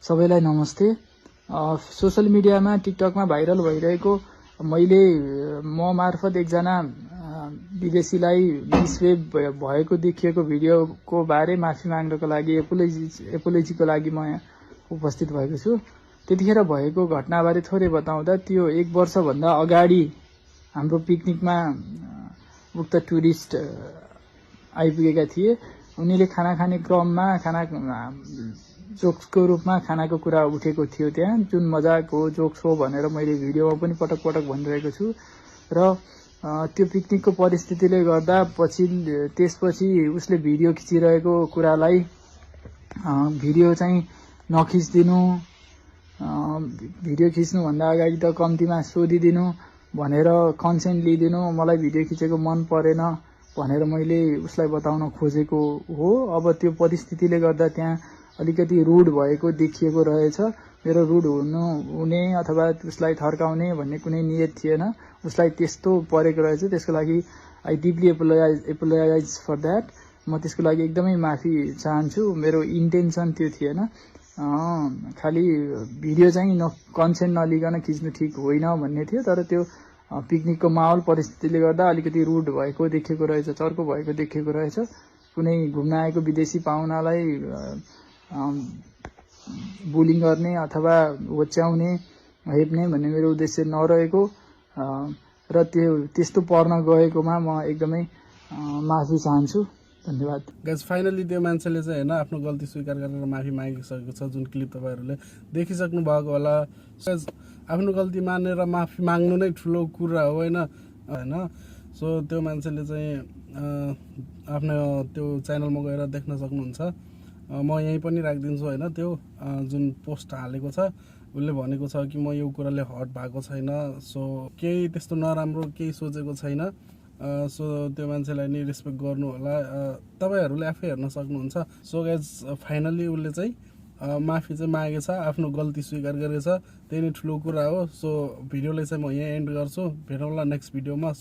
सबैलाई नमस्ते। सोशल मिडियामा टिकटकमा भाइरल भइरहेको मैले म मार्फत एकजना विदेशीलाई मिसवेब भएको देखिएको भिडियोको बारे माफी माग्नको लागि एपोलोजीको लागि म यहाँ उपस्थित भएको छु। त्यतिखेर भएको घटनाबारे थोरै बताउँदा त्यो 1 वर्षभन्दा अगाडि हाम्रो पिकनिकमा उक्त टुरिस्ट आइपुगेका थिए। उनीले खाना खाने क्रममा जोक्सको रूपमा खानाको कुरा उठेको थियो त्यहाँ, जुन मजाक हो, जोक्स हो भनेर मैले भिडियोमा पनि पटक पटक भनिरहेको छु। र त्यो पिकनिकको परिस्थितिले गर्दा त्यसपछि उसले भिडियो खिचिरहेको कुरालाई भिडियो चाहिँ नखिचिदिनु, भिडियो खिच्नुभन्दा अगाडि त कम्तीमा सोधिदिनु भनेर कन्सेन्ट लिइदिनु, मलाई भिडियो खिचेको मन परेन भनेर मैले उसलाई बताउन खोजेको हो। अब त्यो परिस्थितिले गर्दा त्यहाँ अलिकति रुड भएको देखिएको रहेछ। मेरो रुड हुने अथवा उसलाई थर्काउने भन्ने कुनै नियत थिएन। उसलाई त्यस्तो परेको रहेछ, त्यसको लागि I deeply apologise for that. म त्यसको लागि एकदमै माफी चाहन्छु। मेरो इन्टेन्सन त्यो थिएन। खालि भिडियो चाहिँ कन्सेन्ट नलिकन खिच्नु ठिक होइन भन्ने थियो। तर त्यो पिकनिकको माहौल परिस्थितिले गर्दा अलिकति रुड भएको देखिएको रहेछ, चर्को भएको देखिएको रहेछ। कुनै घुम्न आएको विदेशी पाहुनालाई बुलिङ गर्ने अथवा होच्याउने, हेप्ने भन्ने मेरो उद्देश्य नरहेको र त्यस्तो पर्न गएकोमा म एकदमै माफी चाहन्छु। धन्यवाद। गाइस, फाइनली त्यो मान्छेले चाहिँ हैन आफ्नो गल्ती स्वीकार गरेर माफी मागिसकेको छ, जुन क्लिप तपाईहरुले देखिसक्नु भएको होला। आफ्नो गल्ती मानेर माफी माग्नु नै ठुलो कुरा हो हैन। सो त्यो मान्छेले चाहिँ आफ्नो त्यो च्यानलमा गएर देख्न सक्नुहुन्छ। म यही पनि राखिदिन्छु हैन। त्यो जुन पोस्ट हालेको छ, उसले भनेको छ कि म यो कुराले हट भएको छैन, सो केही त्यस्तो नराम्रो केही सोचेको छैन। सो त्यो मान्छेलाई नि रेस्पेक्ट गर्नु होला। तपाईहरुले आफै हेर्न सक्नुहुन्छ। सो गाइज, फाइनली उसले चाहिँ माफी चाहिँ मागेछ, आफ्नो गल्ती स्वीकार गरेछ। त्यही नै ठुलो कुरा हो। सो भिडियोलाई चाहिँ म यहाँ एन्ड गर्छु। भेटौँला नेक्स्ट भिडियोमा।